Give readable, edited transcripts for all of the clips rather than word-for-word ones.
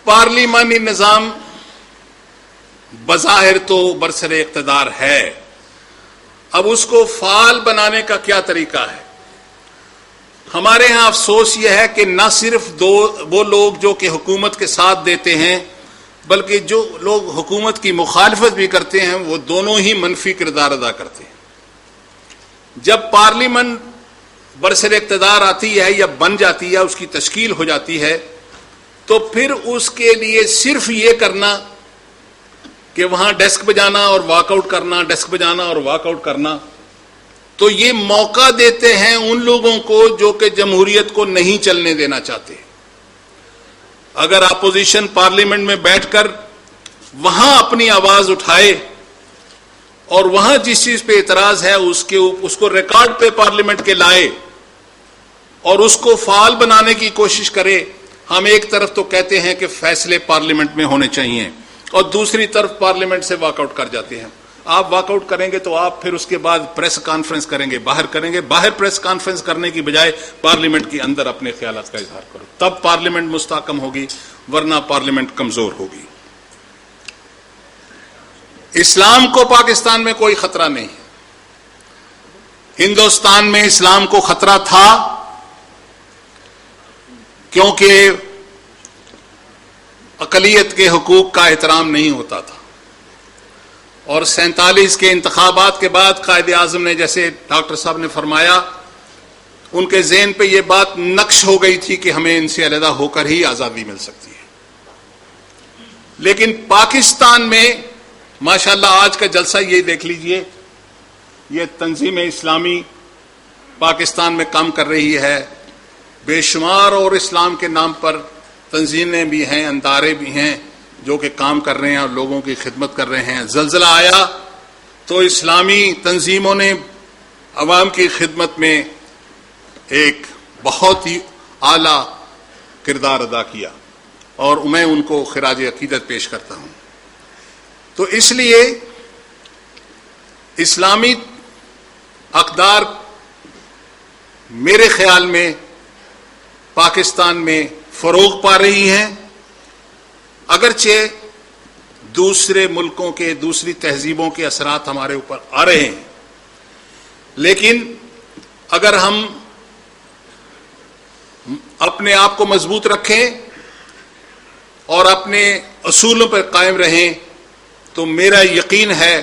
پارلیمانی نظام بظاہر تو برسر اقتدار ہے، اب اس کو فعال بنانے کا کیا طریقہ ہے؟ ہمارے ہاں افسوس یہ ہے کہ نہ صرف وہ لوگ جو کہ حکومت کے ساتھ دیتے ہیں، بلکہ جو لوگ حکومت کی مخالفت بھی کرتے ہیں وہ دونوں ہی منفی کردار ادا کرتے ہیں۔ جب پارلیمنٹ برسر اقتدار آتی ہے یا بن جاتی ہے، اس کی تشکیل ہو جاتی ہے، تو پھر اس کے لیے صرف یہ کرنا کہ وہاں ڈیسک بجانا اور واک آؤٹ کرنا، ڈیسک بجانا اور واک آؤٹ کرنا، تو یہ موقع دیتے ہیں ان لوگوں کو جو کہ جمہوریت کو نہیں چلنے دینا چاہتے۔ اگر اپوزیشن پارلیمنٹ میں بیٹھ کر وہاں اپنی آواز اٹھائے اور وہاں جس چیز پہ اعتراض ہے اس کو ریکارڈ پہ پارلیمنٹ کے لائے اور اس کو فعال بنانے کی کوشش کرے، ہم ایک طرف تو کہتے ہیں کہ فیصلے پارلیمنٹ میں ہونے چاہیے اور دوسری طرف پارلیمنٹ سے واک آؤٹ کر جاتے ہیں۔ آپ واک آؤٹ کریں گے تو آپ پھر اس کے بعد پریس کانفرنس کریں گے، باہر پریس کانفرنس کرنے کی بجائے پارلیمنٹ کے اندر اپنے خیالات کا اظہار کرو، تب پارلیمنٹ مستحکم ہوگی، ورنہ پارلیمنٹ کمزور ہوگی۔ اسلام کو پاکستان میں کوئی خطرہ نہیں، ہندوستان میں اسلام کو خطرہ تھا کیونکہ اقلیت کے حقوق کا احترام نہیں ہوتا تھا، اور 47 کے انتخابات کے بعد قائد اعظم نے، جیسے ڈاکٹر صاحب نے فرمایا، ان کے ذہن پہ یہ بات نقش ہو گئی تھی کہ ہمیں ان سے علیحدہ ہو کر ہی آزادی مل سکتی ہے۔ لیکن پاکستان میں ماشاءاللہ آج کا جلسہ یہ دیکھ لیجئے، یہ تنظیم اسلامی پاکستان میں کام کر رہی ہے، بے شمار اور اسلام کے نام پر تنظیمیں بھی ہیں، ادارے بھی ہیں جو کہ کام کر رہے ہیں اور لوگوں کی خدمت کر رہے ہیں۔ زلزلہ آیا تو اسلامی تنظیموں نے عوام کی خدمت میں ایک بہت ہی اعلیٰ کردار ادا کیا، اور میں ان کو خراج عقیدت پیش کرتا ہوں۔ تو اس لیے اسلامی اقدار میرے خیال میں پاکستان میں فروغ پا رہی ہیں، اگرچہ دوسرے ملکوں کے، دوسری تہذیبوں کے اثرات ہمارے اوپر آ رہے ہیں، لیکن اگر ہم اپنے آپ کو مضبوط رکھیں اور اپنے اصولوں پر قائم رہیں تو میرا یقین ہے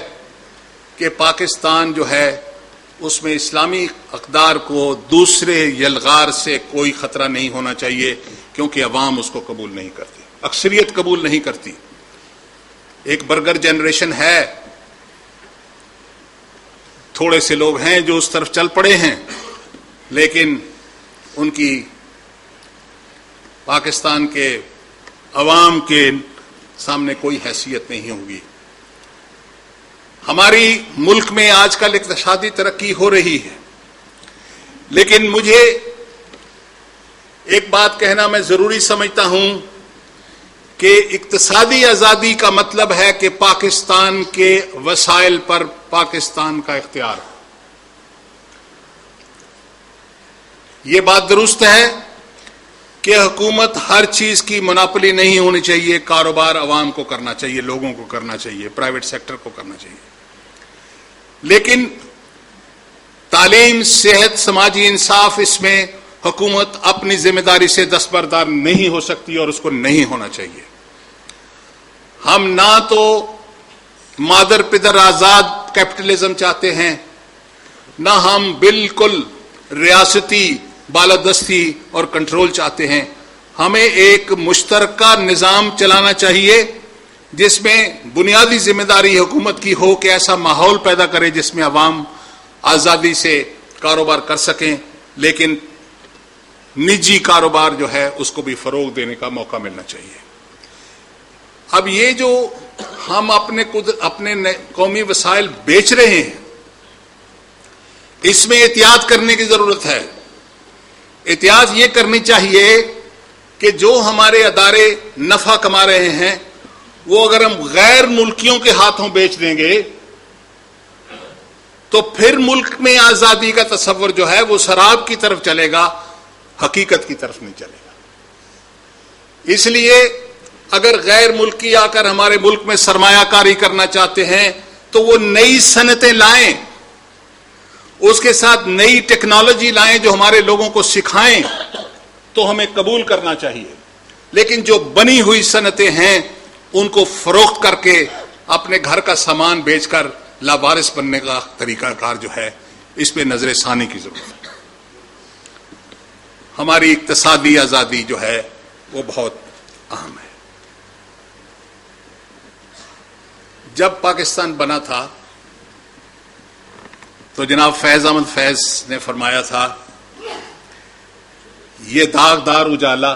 کہ پاکستان جو ہے اس میں اسلامی اقدار کو دوسرے یلغار سے کوئی خطرہ نہیں ہونا چاہیے، کیونکہ عوام اس کو قبول نہیں کرتی، اکثریت قبول نہیں کرتی۔ ایک برگر جنریشن ہے، تھوڑے سے لوگ ہیں جو اس طرف چل پڑے ہیں، لیکن ان کی پاکستان کے عوام کے سامنے کوئی حیثیت نہیں ہوگی۔ ہماری ملک میں آج کل اقتصادی ترقی ہو رہی ہے، لیکن مجھے ایک بات کہنا میں ضروری سمجھتا ہوں کہ اقتصادی آزادی کا مطلب ہے کہ پاکستان کے وسائل پر پاکستان کا اختیار ہو۔ یہ بات درست ہے کہ حکومت ہر چیز کی مناپلی نہیں ہونی چاہیے، کاروبار عوام کو کرنا چاہیے، لوگوں کو کرنا چاہیے، پرائیویٹ سیکٹر کو کرنا چاہیے، لیکن تعلیم، صحت، سماجی انصاف، اس میں حکومت اپنی ذمہ داری سے دستبردار نہیں ہو سکتی اور اس کو نہیں ہونا چاہیے۔ ہم نہ تو مادر پدر آزاد کیپٹلزم چاہتے ہیں، نہ ہم بالکل ریاستی بالادستی اور کنٹرول چاہتے ہیں۔ ہمیں ایک مشترکہ نظام چلانا چاہیے جس میں بنیادی ذمہ داری حکومت کی ہو کہ ایسا ماحول پیدا کرے جس میں عوام آزادی سے کاروبار کر سکیں، لیکن نجی کاروبار جو ہے اس کو بھی فروغ دینے کا موقع ملنا چاہیے۔ اب یہ جو ہم اپنے قومی وسائل بیچ رہے ہیں، اس میں احتیاط کرنے کی ضرورت ہے۔ احتیاط یہ کرنی چاہیے کہ جو ہمارے ادارے نفع کما رہے ہیں وہ اگر ہم غیر ملکیوں کے ہاتھوں بیچ دیں گے تو پھر ملک میں آزادی کا تصور جو ہے وہ سراب کی طرف چلے گا، حقیقت کی طرف نہیں چلے گا۔ اس لیے اگر غیر ملکی آ کر ہمارے ملک میں سرمایہ کاری کرنا چاہتے ہیں تو وہ نئی صنعتیں لائیں، اس کے ساتھ نئی ٹیکنالوجی لائیں جو ہمارے لوگوں کو سکھائیں، تو ہمیں قبول کرنا چاہیے. لیکن جو بنی ہوئی صنعتیں ہیں ان کو فروخت کر کے اپنے گھر کا سامان بیچ کر لاوارث بننے کا طریقہ کار جو ہے اس پہ نظر ثانی کی ضرورت ہے. ہماری اقتصادی آزادی جو ہے وہ بہت اہم ہے. جب پاکستان بنا تھا تو جناب فیض احمد فیض نے فرمایا تھا، یہ داغدار اجالا،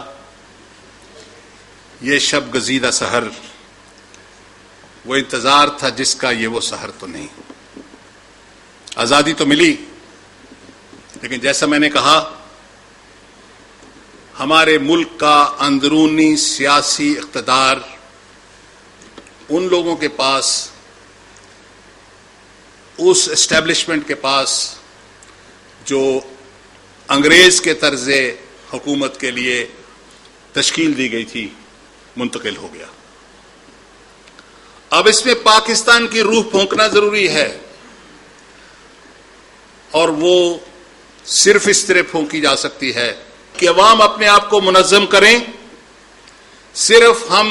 یہ شب گزیدہ سحر، وہ انتظار تھا جس کا یہ وہ سحر تو نہیں. آزادی تو ملی، لیکن جیسا میں نے کہا ہمارے ملک کا اندرونی سیاسی اقتدار ان لوگوں کے پاس، اس اسٹیبلشمنٹ کے پاس جو انگریز کے طرز حکومت کے لیے تشکیل دی گئی تھی، منتقل ہو گیا. اب اس میں پاکستان کی روح پھونکنا ضروری ہے، اور وہ صرف اس طرح پھونکی جا سکتی ہے کہ عوام اپنے آپ کو منظم کریں. صرف ہم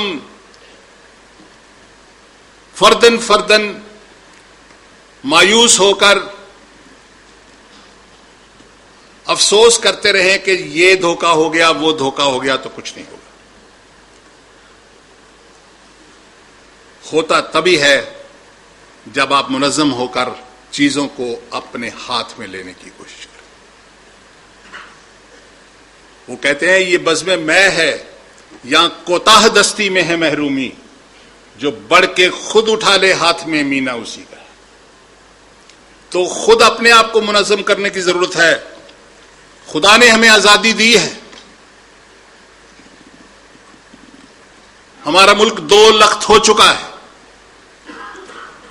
فردن فردن مایوس ہو کر افسوس کرتے رہیں کہ یہ دھوکہ ہو گیا وہ دھوکہ ہو گیا، تو کچھ نہیں ہوگا. ہوتا تبھی ہے جب آپ منظم ہو کر چیزوں کو اپنے ہاتھ میں لینے کی کوشش کریں. وہ کہتے ہیں یہ بزم میں ہے یا کوتاہ دستی میں ہے محرومی، جو بڑھ کے خود اٹھا لے ہاتھ میں مینا اسی کا ہے. تو خود اپنے آپ کو منظم کرنے کی ضرورت ہے. خدا نے ہمیں آزادی دی ہے، ہمارا ملک 2 لخت ہو چکا ہے،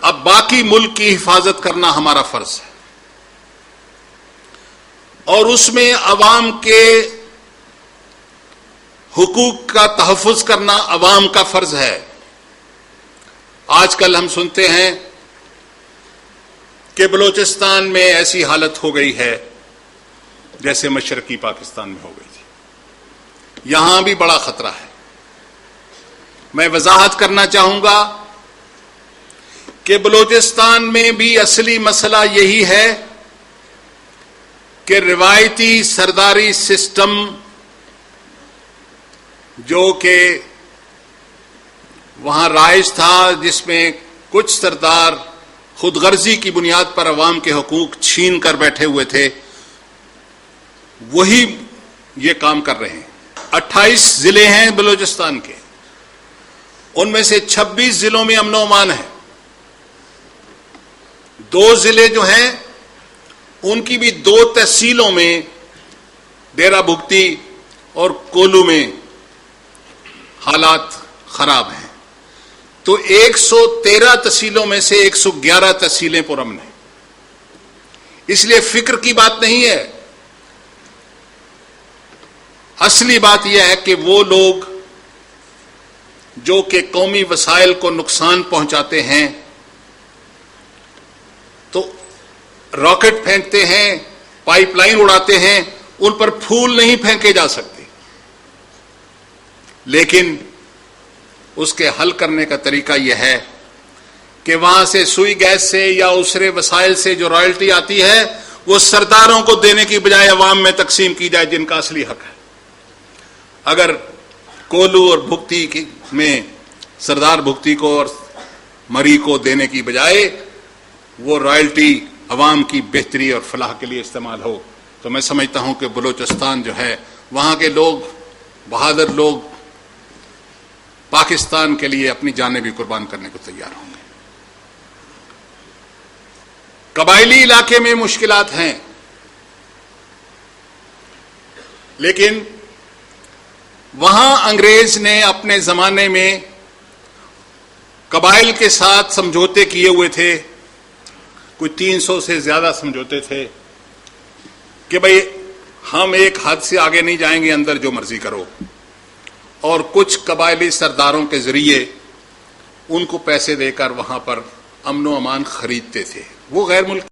اب باقی ملک کی حفاظت کرنا ہمارا فرض ہے، اور اس میں عوام کے حقوق کا تحفظ کرنا عوام کا فرض ہے. آج کل ہم سنتے ہیں کہ بلوچستان میں ایسی حالت ہو گئی ہے جیسے مشرقی پاکستان میں ہو گئی تھی. یہاں بھی بڑا خطرہ ہے. میں وضاحت کرنا چاہوں گا کہ بلوچستان میں بھی اصلی مسئلہ یہی ہے کہ روایتی سرداری سسٹم جو کہ وہاں رائج تھا، جس میں کچھ سردار خود غرضی کی بنیاد پر عوام کے حقوق چھین کر بیٹھے ہوئے تھے، وہی یہ کام کر رہے ہیں. 28 ضلع ہیں بلوچستان کے، ان میں سے 26 ضلعوں میں امن و امان ہے. 2 ضلع جو ہیں ان کی بھی 2 تحصیلوں میں، ڈیرہ بھگتی اور کولو میں حالات خراب ہیں. تو 113 تحصیلوں میں سے 111 تحصیلیں پرامن ہیں. اس لیے فکر کی بات نہیں ہے، اصلی بات یہ ہے کہ وہ لوگ جو کہ قومی وسائل کو نقصان پہنچاتے ہیں تو راکٹ پھینکتے ہیں، پائپ لائن اڑاتے ہیں، ان پر پھول نہیں پھینکے جا سکتے. لیکن اس کے حل کرنے کا طریقہ یہ ہے کہ وہاں سے سوئی گیس سے یا دوسرے وسائل سے جو رائلٹی آتی ہے وہ سرداروں کو دینے کی بجائے عوام میں تقسیم کی جائے جن کا اصلی حق ہے. اگر کولو اور بھگتی میں سردار بھگتی کو اور مری کو دینے کی بجائے وہ رائلٹی عوام کی بہتری اور فلاح کے لیے استعمال ہو، تو میں سمجھتا ہوں کہ بلوچستان جو ہے، وہاں کے لوگ، بہادر لوگ، پاکستان کے لیے اپنی جانیں بھی قربان کرنے کو تیار ہوں گے. قبائلی علاقے میں مشکلات ہیں، لیکن وہاں انگریز نے اپنے زمانے میں قبائل کے ساتھ سمجھوتے کیے ہوئے تھے. کوئی 300 سے زیادہ سمجھوتے تھے کہ بھئی ہم ایک حد سے آگے نہیں جائیں گے، اندر جو مرضی کرو. اور کچھ قبائلی سرداروں کے ذریعے ان کو پیسے دے کر وہاں پر امن و امان خریدتے تھے. وہ غیر ملکی